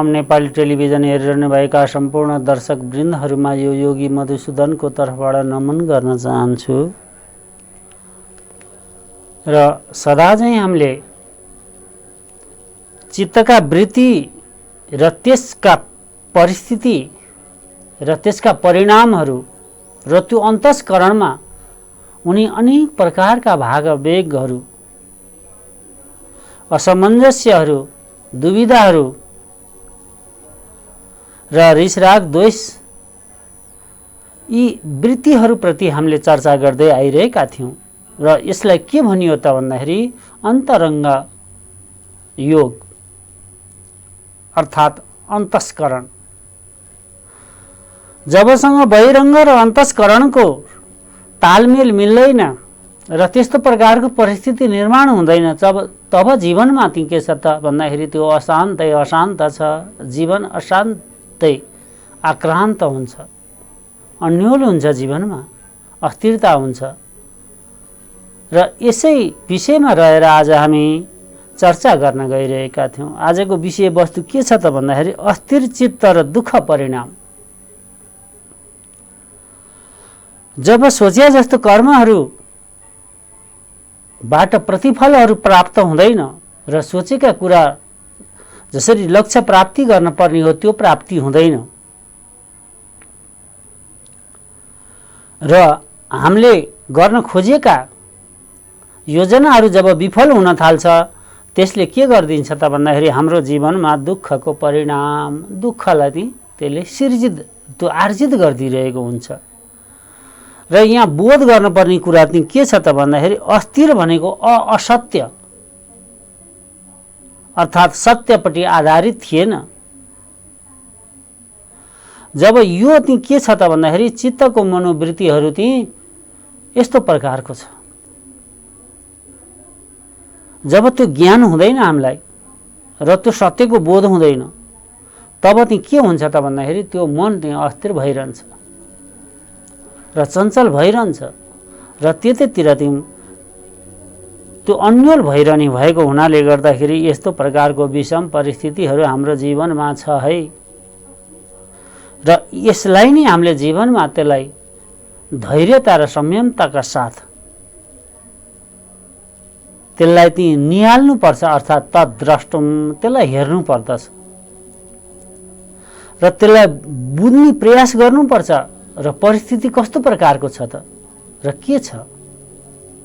प्रणाम। नेपाली टेलिभिजन हेरिरहनुभएका सम्पूर्ण दर्शक वृन्दहरूमा यो योगी मधुसूदनको तर्फबाट नमन गर्न चाहन्छु। र सदा चाहिँ हामीले चित्तका वृत्ति र त्यसका परिस्थिति र त्यसका परिणामहरू र त्यो अन्तस्करणमा उनी अनेक प्रकारका भागवेगहरू, असमञ्जस्यहरू, दुविधाहरू र रिसराग द्वेष यी वृत्तिहरूप्रति हामीले चर्चा गर्दै आइरहेका थियौँ। र यसलाई के भनियो त भन्दाखेरि अन्तरङ्ग योग अर्थात् अन्तस्करण। जबसँग बहिरङ्ग र अन्तस्करणको तालमेल मिल्दैन र त्यस्तो प्रकारको परिस्थिति निर्माण हुँदैन तब जीवनमा ती के छ त भन्दाखेरि त्यो अशान्त छ। जीवन अशान्तै आक्रान्त हुन्छ, अन्योल हुन्छ, जीवनमा अस्थिरता हुन्छ। र यसै विषयमा रहेर आज हामी चर्चा गर्न गइरहेका थियौँ। आजको विषयवस्तु के छ त भन्दाखेरि अस्थिर चित्त र दुःख परिणाम। जब सोचे जस्तो कर्महरूबाट प्रतिफलहरू प्राप्त हुँदैन र सोचेका कुरा जसरी लक्ष्य प्राप्ति गर्न पर्ने हो त्यो प्राप्ति हुँदैन र हामीले गर्न खोजेका योजनाहरू जब विफल हुन थाल्छ त्यसले के गरिदिन्छ त भन्दाखेरि हाम्रो जीवनमा दुःखको परिणाम, दुःखलाई त्यसले सिर्जित त्यो आर्जित गरिदिरहेको हुन्छ। र यहाँ बोध गर्नुपर्ने कुरा के छ त भन्दाखेरि अस्थिर भनेको असत्य अर्थात् सत्यपट्टि आधारित थिएन। जब यो के छ त भन्दाखेरि चित्तको मनोवृत्तिहरू यस्तो प्रकारको छ। जब त्यो ज्ञान हुँदैन हामीलाई र त्यो सत्यको बोध हुँदैन तब के हुन्छ त भन्दाखेरि त्यो मन अस्थिर भइरहन्छ र चञ्चल भइरहन्छ र त्यतैतिर त्यो अन्यल भइरहने भएको हुनाले गर्दाखेरि यस्तो प्रकारको विषम परिस्थितिहरू हाम्रो जीवनमा छ है। र यसलाई नै हामीले जीवनमा त्यसलाई धैर्यता र संयमताका साथ त्यसलाई निहाल्नु पर्छ अर्थात् तद्द्रष्टुम, त्यसलाई हेर्नु पर्दछ र त्यसलाई बुझ्ने प्रयास गर्नुपर्छ। र परिस्थिति कस्तो प्रकारको छ त र के छ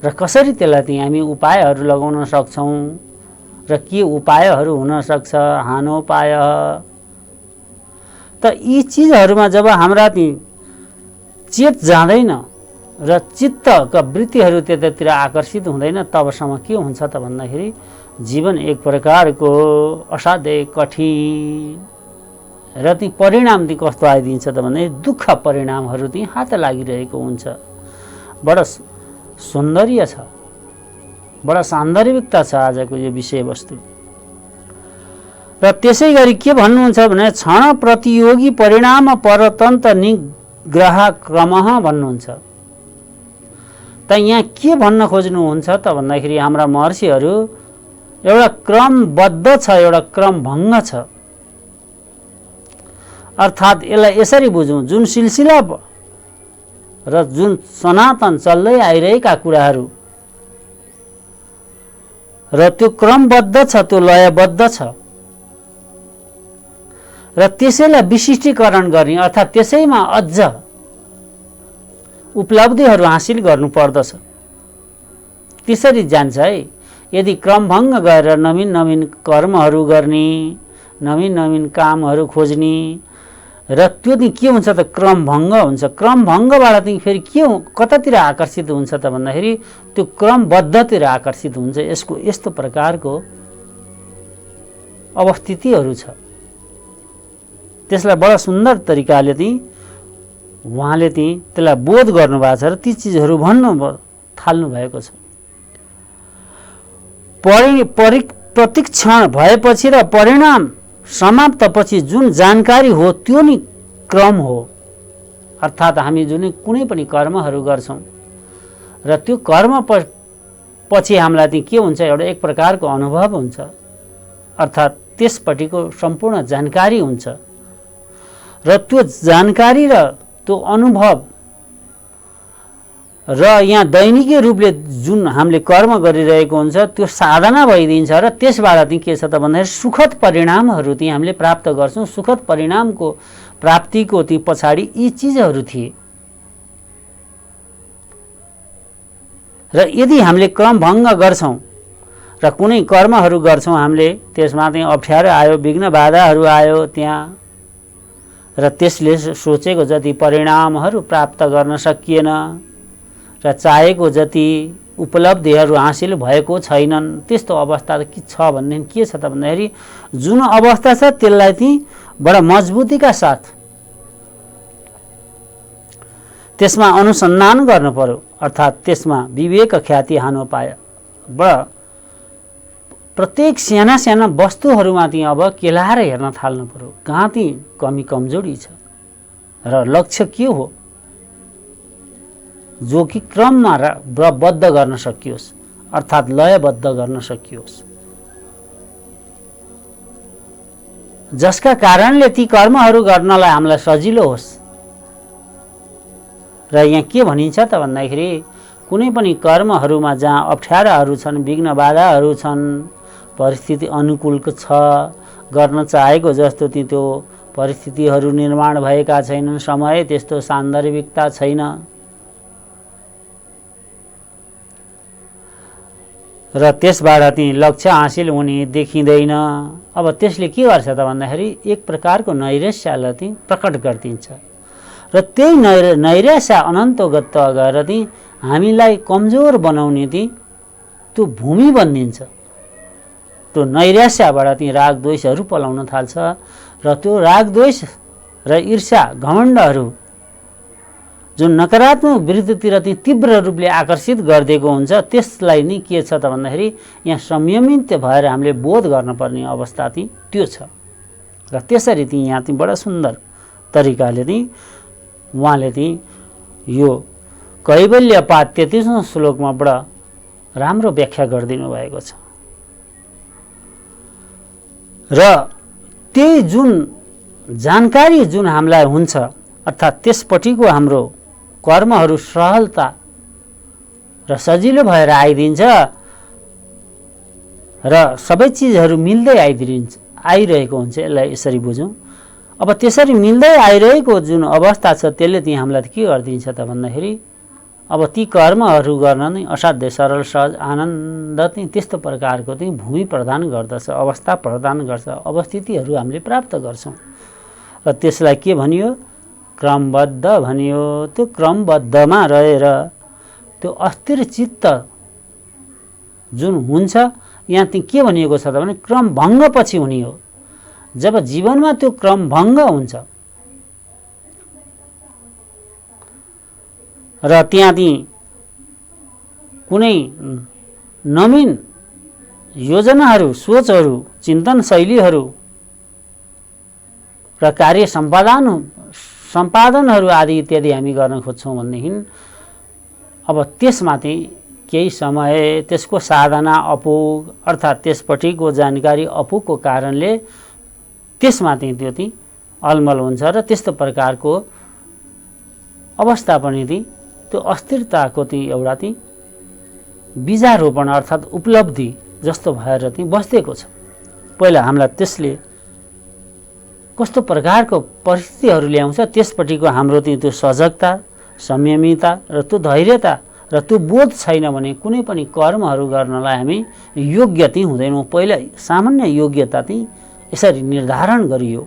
र कसरी त्यसलाई हामी उपायहरू लगाउन सक्छौँ र के उपायहरू हुन सक्छ, हानोपाय। त यी चिजहरूमा जब हाम्रा चेत जाँदैन र चित्तका वृत्तिहरू त्यतातिर आकर्षित हुँदैन तबसम्म के हुन्छ त भन्दाखेरि जीवन एक प्रकारको असाध्यै कठिन र ती परिणाम कस्तो आइदिन्छ त भन्दाखेरि दुःख परिणामहरू हात लागिरहेको हुन्छ। बडा सौन्दर्य छ, बडा सान्दर्भिकता छ आजको यो विषयवस्तु। र त्यसै गरी के भन्नुहुन्छ भने क्षण प्रतियोगी परिणाम परतन्त्र निग्रह क्रम भन्नुहुन्छ। त यहाँ के भन्न खोज्नुहुन्छ त भन्दाखेरि हाम्रा महर्षिहरू एउटा क्रमबद्ध छ, एउटा क्रमभङ्ग छ। अर्थात् यसलाई यसरी बुझौँ, जुन सिलसिला र जुन सनातन चल्दै आइरहेका कुराहरू र त्यो क्रमबद्ध छ, त्यो लयबद्ध छ र त्यसैलाई विशिष्टीकरण गर्ने अर्थात् त्यसैमा अझ उपलब्धिहरू हासिल गर्नुपर्दछ। त्यसरी जान्छ है। यदि क्रमभङ्ग गरेर नवीन नवीन कर्महरू गर्ने, नवीन नवीन कामहरू खोज्ने र त्यो के हुन्छ त क्रमभङ्ग हुन्छ। क्रमभङ्गबाट फेरि के कतातिर आकर्षित हुन्छ त भन्दाखेरि त्यो क्रमबद्धतिर आकर्षित हुन्छ। यसको यस्तो प्रकारको अवस्थितिहरू छ। त्यसलाई बडा सुन्दर तरिकाले उहाँले त्यसलाई बोध गर्नुभएको छ र ती चिजहरू भन्नु थाल्नु भएको छ। प्रतिक्षण भएपछि र परिणाम समाप्तपछि जुन जानकारी हो त्यो नि क्रम हो। अर्थात् हामी जुन कुनै पनि कर्महरू गर्छौँ र त्यो कर्म पछि हामीलाई के हुन्छ, एउटा एक प्रकारको अनुभव हुन्छ। अर्थात् त्यसपट्टिको सम्पूर्ण जानकारी हुन्छ र त्यो जानकारी र त्यो अनुभव र यहाँ दैनिकीय रूपले जुन हामीले कर्म गरिरहेको हुन्छ त्यो साधना भइदिन्छ र त्यसबाट चाहिँ के छ त भन्दाखेरि सुखद परिणामहरू चाहिँ हामीले प्राप्त गर्छौँ। सुखद परिणामको प्राप्तिको चाहिँ पछाडि यी चिजहरू थिए र यदि हामीले क्रम भङ्ग गर्छौँ र कुनै कर्महरू गर्छौँ हामीले त्यसमा चाहिँ अप्ठ्यारो आयो, विघ्न बाधाहरू आयो त्यहाँ र त्यसले सोचेको जति परिणामहरू प्राप्त गर्न सकिएन र चाहेको जति उपलब्धिहरू हासिल भएको छैनन्, त्यस्तो अवस्था के छ भनेदेखि के छ त भन्दाखेरि जुन अवस्था छ त्यसलाई चाहिँ बडा मजबुतीका साथ त्यसमा अनुसन्धान गर्नु पर्यो, अर्थात् त्यसमा विवेक ख्याति हानु पायो। बडा प्रत्येक साना साना वस्तुहरूमा चाहिँ अब केलाएर हेर्न थाल्नु पर्यो, कहाँ चाहिँ कमी कमजोरी छ र लक्ष्य के हो जो कि क्रममा बद्ध गर्न सकियोस्, अर्थात् लयबद्ध गर्न सकियोस्, जसका कारणले ती कर्महरू गर्नलाई हामीलाई सजिलो होस्। र यहाँ के भनिन्छ त भन्दाखेरि कुनै पनि कर्महरूमा जहाँ अप्ठ्याराहरू छन्, विघ्न बाधाहरू छन्, परिस्थिति अनुकूलको छ, गर्न चाहेको जस्तो त्यो परिस्थितिहरू निर्माण भएका छैनन्, समय त्यस्तो सान्दर्भिकता छैन र त्यसबाट चाहिँ लक्ष्य हासिल हुने देखिँदैन। अब त्यसले के गर्छ त भन्दाखेरि एक प्रकारको नैराश्यलाई चाहिँ प्रकट गरिदिन्छ र त्यही नैराश्य अनन्तगत गएर चाहिँ हामीलाई कमजोर बनाउने चाहिँ त्यो भूमि बनिदिन्छ। त्यो नैराश्यबाट चाहिँ राग द्वेषहरू पलाउन थाल्छ र त्यो राग द्वेष र ईर्ष्या घमण्डहरू जुन नकारात्मक वृत्तितिर चाहिँ तीव्र रूपले आकर्षित गरिदिएको हुन्छ, त्यसलाई नै के छ त भन्दाखेरि यहाँ संयमित भएर हामीले बोध गर्नुपर्ने अवस्था चाहिँ त्यो छ। र त्यसरी चाहिँ यहाँ चाहिँ बडा सुन्दर तरिकाले चाहिँ उहाँले चाहिँ यो कैवल्य पाठ 33औं श्लोकमा बडा राम्रो व्याख्या गरिदिनु भएको छ र त्यही जुन जानकारी जुन हामीलाई हुन्छ, अर्थात् त्यसपट्टिको हाम्रो कर्महरू सरलता र सजिलो भएर आइदिन्छ र सबै चिजहरू मिल्दै आइरहेको हुन्छ। यसलाई यसरी बुझौँ। अब त्यसरी मिल्दै आइरहेको जुन अवस्था छ त्यसले चाहिँ हामीलाई के गरिदिन्छ त भन्दाखेरि अब ती कर्महरू गर्न नै असाध्य सरल सहज आनन्द चाहिँ त्यस्तो प्रकारको चाहिँ भूमि प्रदान गर्दछ, अवस्था प्रदान गर्छ, अवस्थितिहरू हामीले प्राप्त गर्छौँ र त्यसलाई के भनियो? क्रमबद्ध भनियो। त्यो क्रमबद्धमा रहेर त्यो अस्थिर चित्त जुन हुन्छ, यहाँ चाहिँ के भनिएको छ त भने क्रम भङ्ग पछि हुने हो। जब जीवनमा त्यो क्रम भङ्ग हुन्छ र त्यहाँ चाहिँ कुनै नवीन योजनाहरू, सोचहरू, चिन्तन शैलीहरू र कार्य सम्पादनहरू आदि इत्यादि हामी गर्न खोज्छौँ भनेदेखि अब त्यसमा चाहिँ केही समय त्यसको साधना अपुग, अर्थात् त्यसपट्टिको जानकारी अपुगको कारणले त्यसमा चाहिँ त्यो चाहिँ अलमल हुन्छ र त्यस्तो प्रकारको अवस्था पनि चाहिँ त्यो अस्थिरताको चाहिँ एउटा चाहिँ बीजारोपण अर्थात् उपलब्धि जस्तो भएर चाहिँ बस्दिएको छ। पहिला हामीलाई त्यसले कस्तो प्रकारको परिस्थितिहरू ल्याउँछ, त्यसपट्टिको हाम्रो त्यो सजगता, संयमिता र त्यो धैर्यता र त्यो बोध छैन भने कुनै पनि कर्महरू गर्नलाई हामी योग्य चाहिँ हुँदैनौँ। पहिला सामान्य योग्यता चाहिँ यसरी निर्धारण गरियो।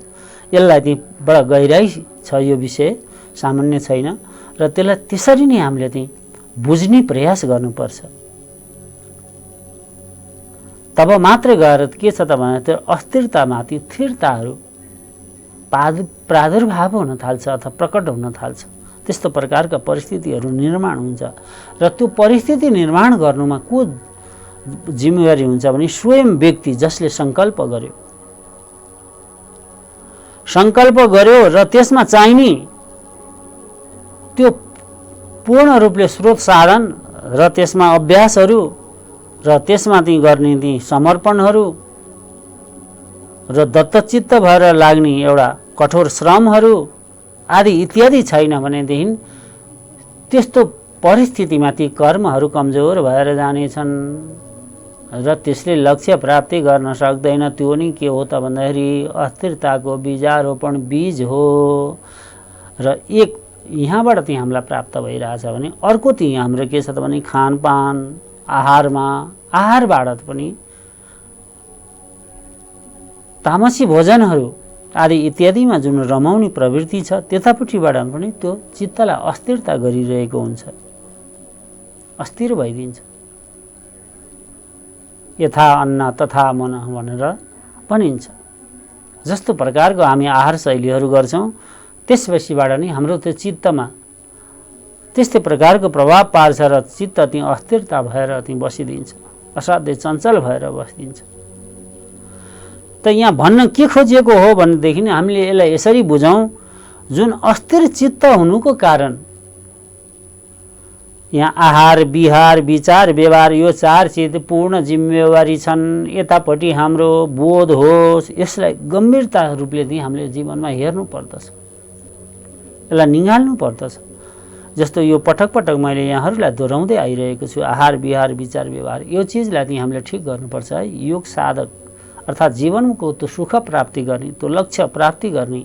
यसलाई चाहिँ बडा गहिराई छ यो विषय, सामान्य छैन र त्यसलाई त्यसरी नै हामीले चाहिँ बुझ्ने प्रयास गर्नुपर्छ। तब मात्र गएर के छ त भने त्यो अस्थिरतामाथि स्थिरताहरू प्रादुर्भाव हुन थाल्छ अथवा प्रकट हुन थाल्छ। त्यस्तो प्रकारका परिस्थितिहरू निर्माण हुन्छ र त्यो परिस्थिति निर्माण गर्नुमा को जिम्मेवारी हुन्छ भने स्वयं व्यक्ति जसले सङ्कल्प गर्यो र त्यसमा चाहिने त्यो पूर्ण रूपले स्रोत साधन र त्यसमा अभ्यासहरू र त्यसमा चाहिँ गर्ने ती समर्पणहरू र दत्तचित्त भएर लाग्ने एउटा कठोर श्रमहरू आदि इत्यादि छैन भनेदेखि त्यस्तो परिस्थितिमा ती कर्महरू कमजोर भएर जानेछन् र त्यसले लक्ष्य प्राप्ति गर्न सक्दैन। त्यो नि के हो त भन्दाखेरि अस्थिरताको बीजारोपण बीज हो। र एक यहाँबाट चाहिँ हामीलाई प्राप्त भइरहेछ भने अर्को चाहिँ हाम्रो के छ त भने खानपान आहारबाट पनि तामसी भोजनहरू आदि इत्यादिमा जुन रमाउने प्रवृत्ति छ त्यतापट्टिबाट पनि त्यो चित्तलाई अस्थिरता गरिरहेको हुन्छ, अस्थिर भइदिन्छ। यथा अन्न तथा मन भनेर भनिन्छ। जस्तो प्रकारको हामी आहार शैलीहरू गर्छौँ त्यसपछिबाट नै हाम्रो त्यो चित्तमा त्यस्तै प्रकारको प्रभाव पार्छ र चित्त त्यही अस्थिरता भएर त्यही बसिदिन्छ, असाध्यै चञ्चल भएर बसिदिन्छ। त यहाँ भन्न के खोजिएको हो भनेदेखि हामीले यसलाई यसरी बुझौँ, जुन अस्थिर चित्त हुनुको कारण यहाँ आहार विहार विचार व्यवहार यो चार चिज पूर्ण जिम्मेवारी छन्। यतापट्टि हाम्रो बोध होस्, यसलाई गम्भीरता रूपले चाहिँ हामीले जीवनमा हेर्नु पर्दछ, यसलाई निगाल्नु पर्दछ। जस्तो यो पटक पटक मैले यहाँहरूलाई दोहोऱ्याउँदै आइरहेको छु, आहार विहार विचार व्यवहार यो चिजलाई चाहिँ हामीले ठिक गर्नुपर्छ है। योग साधक अर्थात् जीवनको त्यो सुख प्राप्ति गर्ने, त्यो लक्ष्य प्राप्ति गर्ने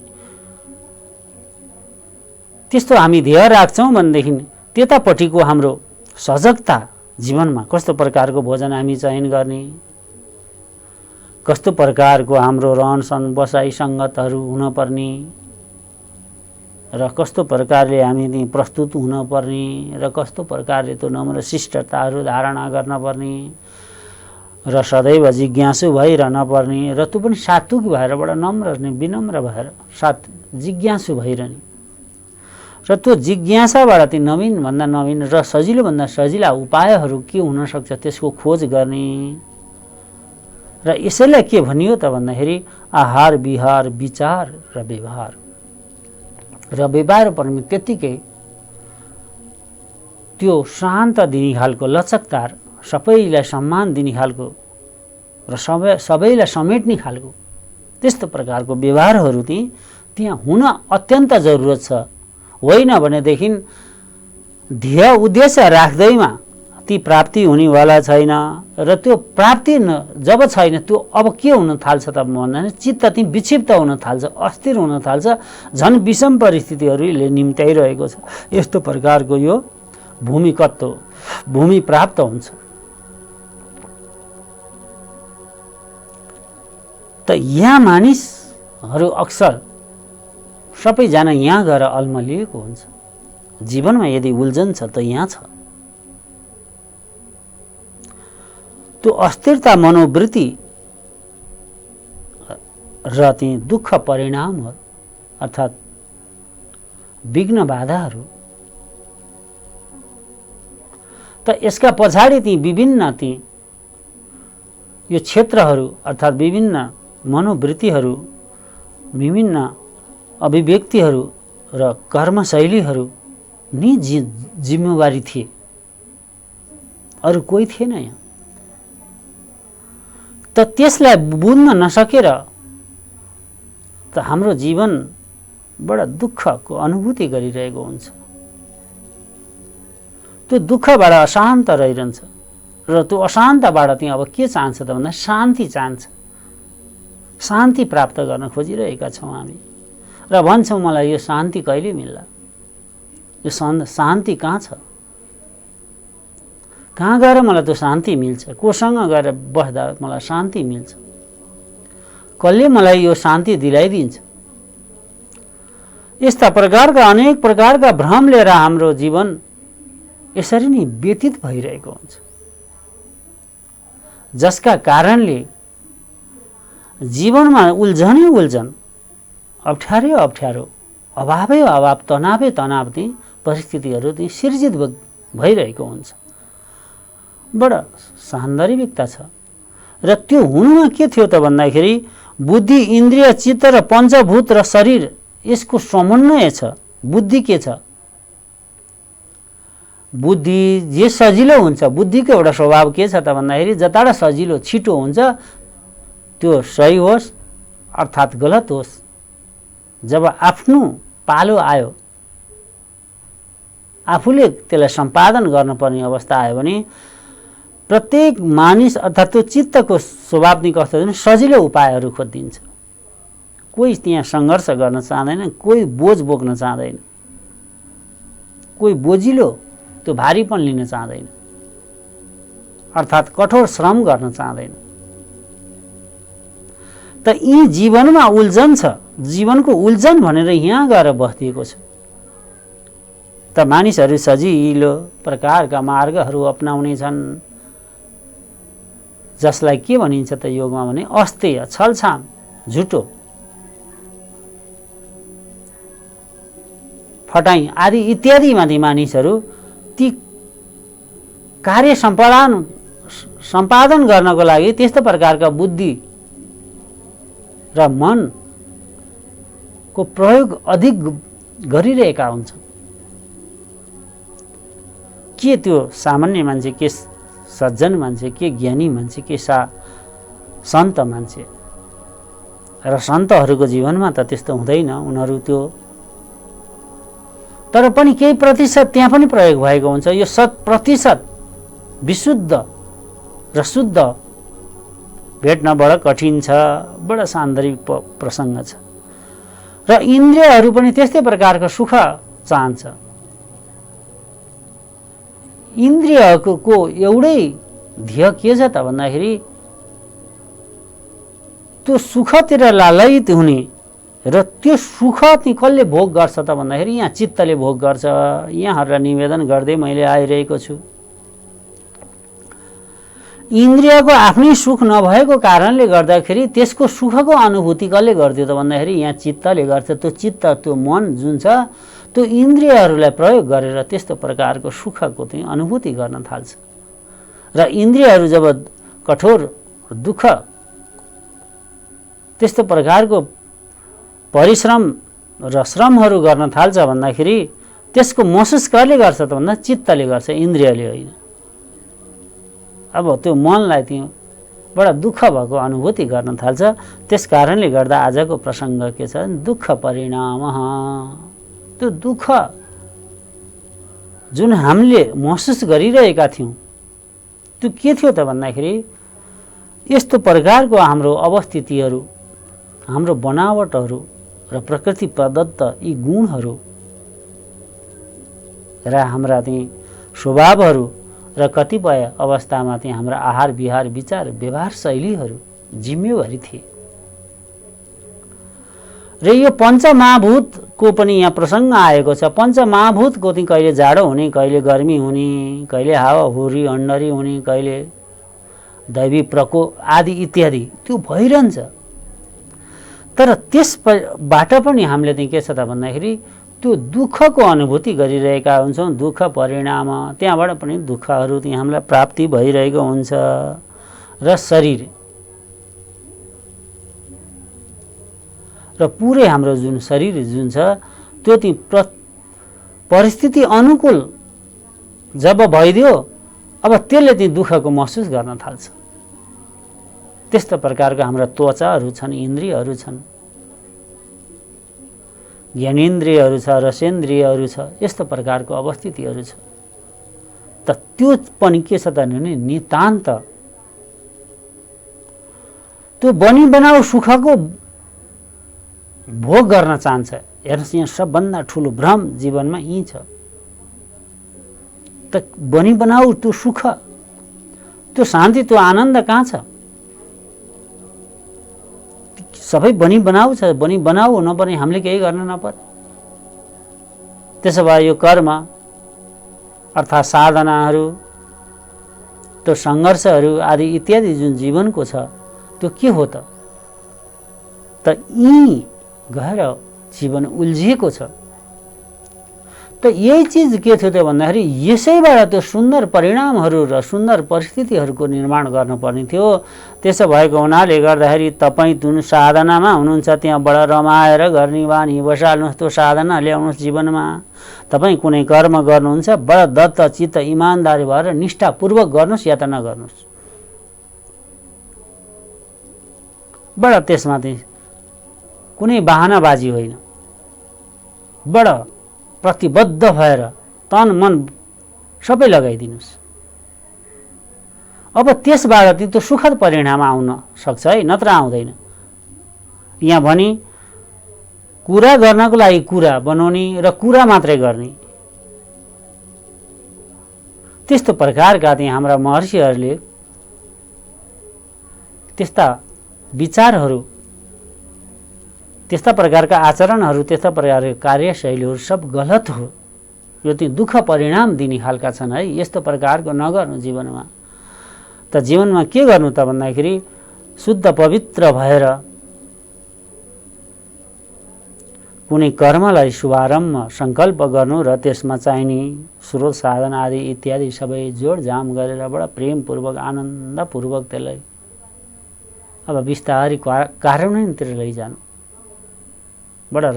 त्यस्तो हामी ध्येय राख्छौँ भनेदेखि त्यतापट्टिको हाम्रो सजगता जीवनमा कस्तो प्रकारको भोजन हामी चयन गर्ने, कस्तो प्रकारको हाम्रो रहनसहन बसाइ सङ्गतहरू हुनपर्ने र कस्तो प्रकारले हामी प्रस्तुत हुनपर्ने र कस्तो प्रकारले त्यो नम्र शिष्टताहरू धारणा गर्नपर्ने र सदैव जिज्ञासु भइरहन पर्ने र त्यो पनि सात्विक भएर बडा नम्र विनम्र भएर जिज्ञासु भइरहने र त्यो जिज्ञासाबाट ती नवीनभन्दा नवीन र सजिलोभन्दा सजिला उपायहरू के हुनसक्छ त्यसको खोज गर्ने। र यसैलाई के भनियो त भन्दाखेरि आहार विहार विचार र व्यवहार पनि त्यत्तिकै त्यो शान्त दिने खालको लचकदार, सबैलाई सम्मान दिने खालको र सबैलाई समेट्ने खालको त्यस्तो प्रकारको व्यवहारहरू त्यहाँ हुन अत्यन्त जरुरत छ। होइन भनेदेखि ध्येय उद्देश्य राख्दैमा ती प्राप्ति हुनेवाला छैन र त्यो प्राप्ति जब छैन त्यो अब के हुन थाल्छ त भन्दाखेरि चित्त ती विक्षिप्त हुन थाल्छ, अस्थिर हुन थाल्छ, झन् विषम परिस्थितिहरूले निम्त्याइरहेको छ। यस्तो प्रकारको यो भूमि प्राप्त हुन्छ। त यहाँ मानिसहरू अक्सर सबैजना यहाँ गएर अल्मलिएको हुन्छ। जीवनमा यदि उल्झन छ त यहाँ छ। त्यो अस्थिरता मनोवृत्ति र ती दुःख परिणामहरू अर्थात् विघ्न बाधाहरू त यसका पछाडि ती विभिन्न यो क्षेत्रहरू अर्थात् विभिन्न मनोवृत्तिहरू, विभिन्न अभिव्यक्तिहरू र कर्मशैलीहरू नि जिम्मेवारी थिए, अरू कोही थिएन यहाँ। त त्यसलाई बुझ्न नसकेर त हाम्रो जीवन बडा दुःखको अनुभूति गरिरहेको हुन्छ। त्यो दुःखबाट अशान्त रहिरहन्छ र त्यो अशान्तबाट चाहिँ अब के चाहन्छ त भन्दा शान्ति चाहन्छ। शान्ति प्राप्त गर्न खोजिरहेका छौँ हामी र भन्छौँ मलाई यो शान्ति कहिले मिल्ला, यो शान्ति कहाँ छ, कहाँ गएर मलाई त्यो शान्ति मिल्छ, कोसँग गएर बस्दा मलाई शान्ति मिल्छ, कसले मलाई यो शान्ति दिलाइदिन्छ। यस्ता प्रकारका अनेक प्रकारका भ्रम लिएर हाम्रो जीवन यसरी नै व्यतीत भइरहेको हुन्छ, जसका कारणले जीवनमा उल्झन, अप्ठ्यारो, अभावै अभाव, तनावै तनाव परिस्थितिहरू सिर्जित भइरहेको हुन्छ। बडा सान्दर्भिकता छ। र त्यो हुनुमा के थियो त भन्दाखेरि बुद्धि, इन्द्रिय, चित्त र पञ्चभूत र शरीर यसको समन्वय छ। बुद्धि के छ? बुद्धि जे सजिलो हुन्छ, बुद्धिको एउटा स्वभाव के छ त भन्दाखेरि जताबाट सजिलो छिटो हुन्छ त्यो सही होस् अर्थात् गलत होस्, जब आफ्नो पालो आयो, आफूले त्यसलाई सम्पादन गर्नुपर्ने अवस्था आयो भने प्रत्येक मानिस अर्थात् त्यो चित्तको स्वभाव नै कस्तो हुन्छ, सजिलो उपायहरू खोजिदिन्छ। कोही त्यहाँ सङ्घर्ष गर्न चाहँदैन, कोही बोझ बोक्न चाहँदैन, कोही बोझिलो त्यो भारीपन लिन चाहँदैन, अर्थात् कठोर श्रम गर्न चाहँदैन। त यी जीवनमा उल्झन छ, जीवनको उल्झन भनेर यहाँ गएर बस्दिएको छ। त मानिसहरू सजिलो प्रकारका मार्गहरू अपनाउने छन्, जसलाई के भनिन्छ त योगमा भने अस्तेय, छलछाम, झुटो, फटाई आदि इत्यादिमाथि मानिसहरू ती कार्य सम्पादन गर्नको लागि त्यस्तो प्रकारका बुद्धि र मनको प्रयोग अधिक गरिरहेका हुन्छन्। के त्यो सामान्य मान्छे, के सज्जन मान्छे, के ज्ञानी मान्छे, के सन्त मान्छे, र सन्तहरूको जीवनमा त त्यस्तो हुँदैन। उनीहरू त्यो तर पनि केही प्रतिशत त्यहाँ पनि प्रयोग भएको हुन्छ। यो 100% विशुद्ध र शुद्ध भेट्न बडो कठिन छ, बडो सान्दर्भिक प्रसङ्ग छ। र इन्द्रियहरू पनि त्यस्तै प्रकारको सुख चाहन्छ। इन्द्रियको एउटै ध्येय के छ त भन्दाखेरि त्यो सुखतिर लालयित हुने, र त्यो सुख चाहिँ कसले भोग गर्छ त भन्दाखेरि यहाँ चित्तले भोग गर्छ। यहाँहरूलाई निवेदन गर्दै मैले आइरहेको छु, इन्द्रियको आफ्नै सुख नभएको कारणले गर्दाखेरि त्यसको सुखको अनुभूति कसले गर्थ्यो त भन्दाखेरि यहाँ चित्तले गर्छ। त्यो चित्त, त्यो मन जुन छ, त्यो इन्द्रियहरूलाई प्रयोग गरेर त्यस्तो प्रकारको सुखको चाहिँ अनुभूति गर्न थाल्छ। र इन्द्रियहरू जब कठोर दुःख त्यस्तो प्रकारको परिश्रम र श्रमहरू गर्न थाल्छ भन्दाखेरि त्यसको महसुस कसले गर्छ त भन्दा चित्तले गर्छ, इन्द्रियले होइन। अब त्यो मनलाई त्यो बडा दुःख भएको अनुभूति गर्न थाल्छ। त्यस कारणले गर्दा आजको प्रसङ्ग के छ, दुःख परिणाम। त्यो दुःख जुन हामीले महसुस गरिरहेका थियौँ त्यो के थियो त भन्दाखेरि यस्तो प्रकारको हाम्रो अवस्थितिहरू, हाम्रो बनावटहरू र प्रकृति प्रदत्त यी गुणहरू र हाम्रा चाहिँ स्वभावहरू र कतिपय अवस्थामा चाहिँ हाम्रा आहार विहार विचार व्यवहार शैलीहरू जिम्मेवारी थिए। र यो पञ्चमहाभूतको पनि यहाँ प्रसङ्ग आएको छ। पञ्चमहाभूतको चाहिँ कहिले जाडो हुने, कहिले गर्मी हुने, कहिले हावाहुरी अन्डरी हुने, कहिले दैवी प्रकोप आदि इत्यादि त्यो भइरहन्छ। तर त्यसबाट पनि हामीले चाहिँ के छ त भन्दाखेरि त्यो दुःखको अनुभूति गरिरहेका हुन्छौँ। दुःख परिणाम, त्यहाँबाट पनि दुःखहरू चाहिँ हामीलाई प्राप्ति भइरहेको हुन्छ। र शरीर र पुरै हाम्रो जुन शरीर जुन छ त्यो चाहिँ परिस्थिति अनुकूल जब भइदियो, अब त्यसले चाहिँ दुःखको महसुस गर्न थाल्छ। त्यस्तो प्रकारको हाम्रा त्वचाहरू छन्, इन्द्रियहरू छन्, ज्ञानेन्द्रियहरू छ, रसेन्द्रियहरू छ, यस्तो प्रकारको अवस्थितिहरू छ। त त्यो पनि के छ त भने नितान्त त्यो बनी बनाऊ सुखको भोग गर्न चाहन्छ। हेर्नुहोस्, यहाँ सबभन्दा ठुलो भ्रम जीवनमा यही छ। त बनी बनाऊ त्यो सुख, त्यो शान्ति, त्यो आनन्द कहाँ छ? सबै बनी बनाऊ छ। बनी बनाऊ नपर्ने हामीले केही गर्न नपर्ने। त्यसो भए यो कर्म अर्थात् साधनाहरू, त्यो सङ्घर्षहरू आदि इत्यादि जुन जीवनको छ त्यो के हो त? त यी गएर जीवन उल्झिएको छ। त यही चिज के थियो त भन्दाखेरि यसैबाट त्यो सुन्दर परिणामहरू र सुन्दर परिस्थितिहरूको निर्माण गर्नुपर्ने थियो। त्यसो भएको हुनाले गर्दाखेरि तपाईँ जुन साधनामा हुनुहुन्छ त्यहाँबाट रमाएर गर्ने बानी बसाल्नुहोस्। त्यो साधना ल्याउनुहोस् जीवनमा। तपाईँ कुनै कर्म गर्नुहुन्छ, बडा दत्त चित्त इमान्दारी भएर निष्ठापूर्वक गर्नुहोस् या त नगर्नुहोस्। बडा त्यसमा चाहिँ कुनै बहानाबाजी होइन, बडा प्रतिबद्ध भएर तन मन सबै लगाइदिनुस्। अब त्यसबाट त्यो सुखद परिणाम आउन सक्छ है, नत्र आउँदैन। यहाँ भनी कुरा गर्नको लागि कुरा बनाउने र कुरा मात्रै गर्ने, त्यस्तो प्रकारका चाहिँ हाम्रा महर्षिहरूले त्यस्ता विचारहरू, त्यस्ता प्रकारका आचरणहरू, त्यस्ता प्रकारका कार्यशैलीहरू सब गलत हो। यो चाहिँ दुःख परिणाम दिने खालका छन् है। यस्तो प्रकारको नगर्नु जीवनमा। त जीवनमा के गर्नु त भन्दाखेरि शुद्ध पवित्र भएर कुनै कर्मलाई शुभारम्भ सङ्कल्प गर्नु र त्यसमा चाहिने स्रोत साधन आदि इत्यादि सबै जोडजाम गरेर बडा प्रेमपूर्वक आनन्दपूर्वक त्यसलाई अब बिस्तारै कार्यान्वयनतिर लैजानु। बडा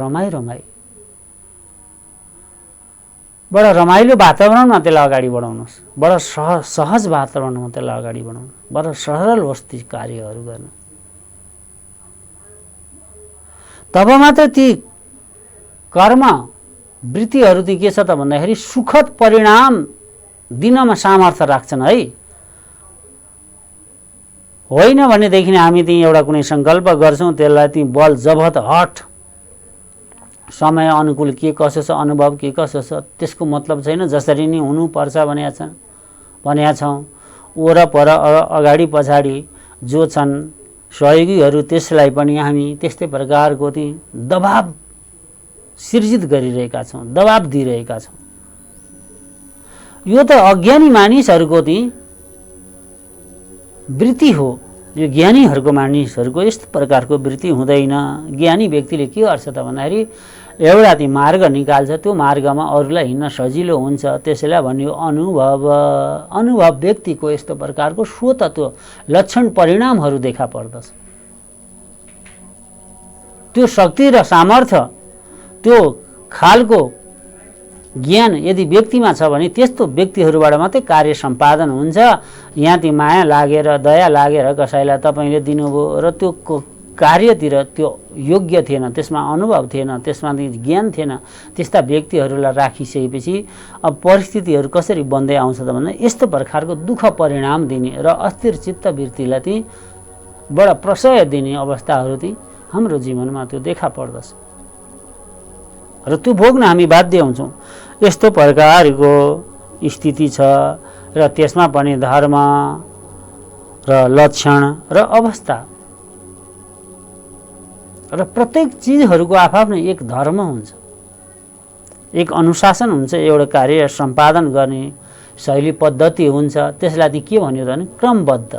रमाइलो वातावरणमा त्यसलाई अगाडि बढाउनुहोस्। बडा सहज वातावरणमा त्यसलाई अगाडि बढाउनु। बडा सरल होस् ती कार्यहरू गर्नु। तब मात्र ती कर्म वृत्तिहरू चाहिँ के छ त भन्दाखेरि सुखद परिणाम दिनमा सामर्थ्य राख्छन् है। होइन भनेदेखि हामी चाहिँ एउटा कुनै सङ्कल्प गर्छौँ, त्यसलाई चाहिँ बल जबत हट समय अनुकूल के कसो छ, अनुभव के कसो छ, त्यसको मतलब छैन। जसरी नै हुनुपर्छ भनेका छौँ, वरपर अगाडि पछाडि जो छन् सहयोगीहरू त्यसलाई पनि हामी त्यस्तै प्रकारको चाहिँ दबाब सिर्जित गरिरहेका छौँ, दबाब दिइरहेका छौँ। यो त अज्ञानी मानिसहरूको चाहिँ वृत्ति हो। यो ज्ञानीहरूको मानिसहरूको यस्तो प्रकारको वृत्ति हुँदैन। ज्ञानी व्यक्तिले के गर्छ त भन्दाखेरि एउटा चाहिँ मार्ग निकाल्छ, त्यो मार्गमा अरूलाई हिँड्न सजिलो हुन्छ। त्यसैलाई भन्यो अनुभव व्यक्तिको यस्तो प्रकारको स्वतत्व लक्षण परिणामहरू देखा पर्दछ। त्यो शक्ति र सामर्थ्य, त्यो खालको ज्ञान यदि व्यक्तिमा छ भने त्यस्तो व्यक्तिहरूबाट मात्रै कार्य सम्पादन हुन्छ। यहाँ ती माया लागेर दया लागेर कसैलाई तपाईँले दिनुभयो र त्यो कार्यतिर त्यो योग्य थिएन, त्यसमा अनुभव थिएन, त्यसमा ज्ञान थिएन, त्यस्ता व्यक्तिहरूलाई राखिसकेपछि अब परिस्थितिहरू कसरी बन्दै आउँछ त भन्दा यस्तो प्रकारको दुःख परिणाम दिने र अस्थिर चित्त वृत्तिलाई चाहिँ बडा प्रशय दिने अवस्थाहरू चाहिँ हाम्रो जीवनमा त्यो देखा पर्दछ र त्यो भोग्न हामी बाध्य हुन्छौँ। यस्तो प्रकारको स्थिति छ र त्यसमा पनि धर्म र लक्षण र अवस्था र प्रत्येक चिजहरूको आफ्नो एक धर्म हुन्छ, एक अनुशासन हुन्छ, एउटा कार्य सम्पादन गर्ने शैली पद्धति हुन्छ। त्यसलाई चाहिँ के भन्यो त भने क्रमबद्ध,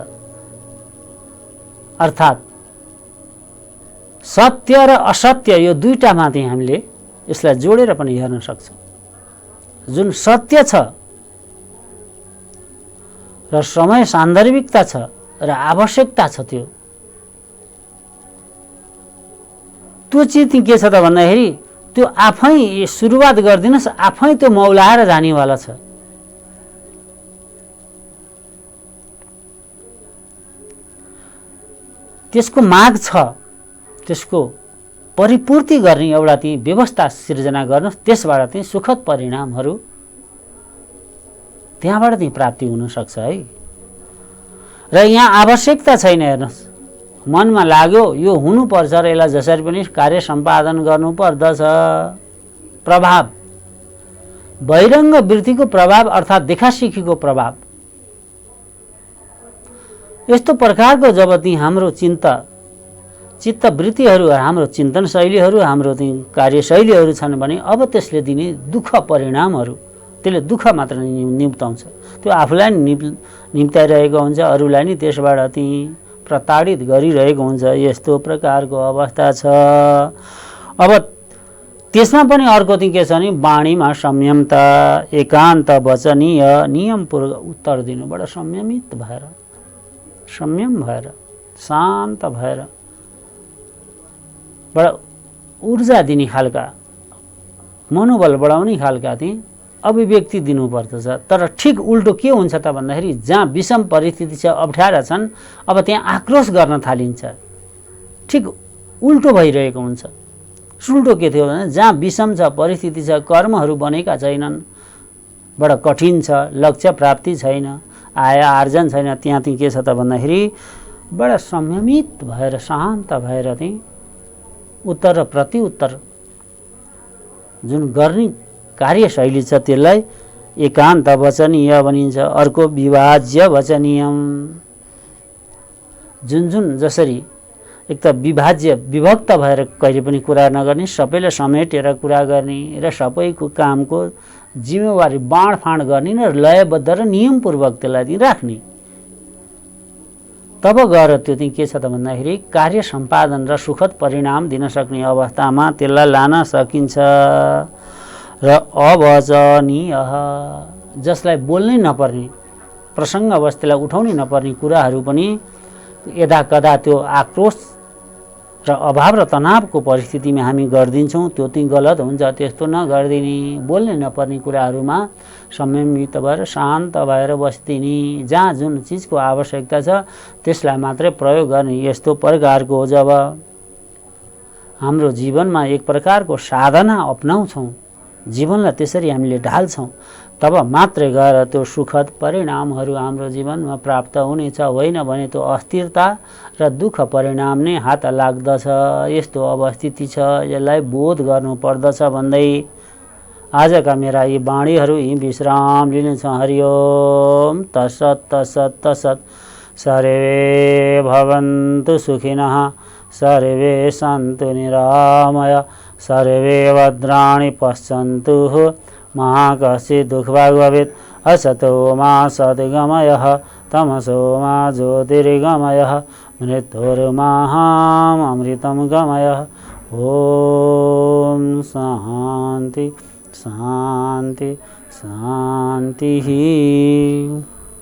अर्थात् सत्य र असत्य यो दुईटामा चाहिँ हामीले यसलाई जोडेर पनि हेर्न सक्छौँ। जुन सत्य छ र समय सान्दर्भिकता छ र आवश्यकता छ, त्यो चिज के छ त भन्दाखेरि त्यो आफै सुरुवात गरिदिनुहोस्, आफै त्यो मौलाएर जानेवाला छ। त्यसको माग छ, त्यसको परिपूर्ति गर्ने एउटा ती व्यवस्था सिर्जना गर्नुहोस्। त्यसबाट चाहिँ सुखद परिणामहरू त्यहाँबाट चाहिँ प्राप्ति हुन सक्छ है। र यहाँ आवश्यकता छैन, हेर्नुहोस् मनमा लाग्यो यो हुनुपर्छ र यसलाई जसरी पनि कार्य सम्पादन गर्नुपर्दछ। प्रभाव, बहिरङ्ग वृत्तिको प्रभाव अर्थात् देखासिखीको प्रभाव, यस्तो प्रकारको जब ती हाम्रो चित्त वृत्तिहरू, हाम्रो चिन्तन शैलीहरू, हाम्रो ती कार्यशैलीहरू छन् भने अब त्यसले दिने दुःख परिणामहरू, त्यसले दुःख मात्र निम्ताउँछ। त्यो आफूलाई निम्ताइरहेको हुन्छ, अरूलाई नि त्यसबाट ती प्रताडित गरिरहेको हुन्छ। यस्तो प्रकारको अवस्था छ। अब त्यसमा पनि अर्को चाहिँ के छ भने वाणीमा संयमता, एकान्त वचनीय नियमपूर्वक उत्तर दिनु, बडा संयमित भएर, संयम भएर, शान्त भएर, बडा ऊर्जा दिने खालका, मनोबल बढाउने खालका चाहिँ अभिव्यक्ति दिनुपर्दछ। तर ठिक उल्टो के हुन्छ त भन्दाखेरि जहाँ विषम परिस्थिति छ, अप्ठ्यारा छन्, अब त्यहाँ आक्रोश गर्न थालिन्छ। ठिक उल्टो भइरहेको हुन्छ। सुल्टो के थियो भने जहाँ विषम छ परिस्थिति छ, कर्महरू बनेका छैनन्, बडा कठिन छ, लक्ष्य प्राप्ति छैन, आय आर्जन छैन, त्यहाँ चाहिँ के छ त भन्दाखेरि बडा संयमित भएर शान्त भएर चाहिँ उत्तर र प्रत्युत्तर जुन गर्ने कार्यशैली छ त्यसलाई एकान्त वचनीय भनिन्छ। अर्को विभाज्य वचनीयम, जुन जसरी एक त विभाज्य विभक्त भएर कहिले पनि कुरा नगर्ने, सबैलाई समेटेर कुरा गर्ने र सबैको कामको जिम्मेवारी बाँडफाँड गर्ने र लयबद्ध र नियमपूर्वक त्यसलाई चाहिँ राख्ने। तब गएर त्यो चाहिँ के छ त भन्दाखेरि कार्य सम्पादन र सुखद परिणाम दिन सक्ने अवस्थामा त्यसलाई लान सकिन्छ। र अवचनीय, जसलाई बोल्नै नपर्ने प्रसङ्ग अवस्थालाई उठाउनै नपर्ने कुराहरू पनि यदा कदा त्यो आक्रोश र अभाव र तनावको परिस्थितिमा हामी गरिदिन्छौँ, त्यो चाहिँ गलत हुन्छ। त्यस्तो नगरिदिने, बोल्नै नपर्ने कुराहरूमा संयमित भएर शान्त भएर बसिदिने, जहाँ जुन चिजको आवश्यकता छ त्यसलाई मात्रै प्रयोग गर्ने। यस्तो प्रकारको जब हाम्रो जीवनमा एक प्रकारको साधना अपनाउँछौँ, जीवनलाई त्यसरी हामीले ढाल्छौँ, तब मात्रै गएर त्यो सुखद परिणामहरू हाम्रो जीवनमा प्राप्त हुनेछ। होइन भने त्यो अस्थिरता र दुःख परिणाम नै हात लाग्दछ। यस्तो अवस्थिति छ, यसलाई बोध गर्नुपर्दछ भन्दै आजका मेरा यी बाणीहरू यी विश्राम लिनेछ। हरिओम तत्सत् तत्सत् तत्सत्। सर्वे भवन्तु सुखिनः, सर्वे सन्तु निरामया, सर्वे भद्राणि पश्यन्तु मा कश्चित् दुःखभाग् भवेत्। असतो मा सद्गमयः, तमसो मा ज्योतिर्गमयः, मृत्युर्माहामृतं गमयः। ॐ शान्ति शान्ति शान्तिः।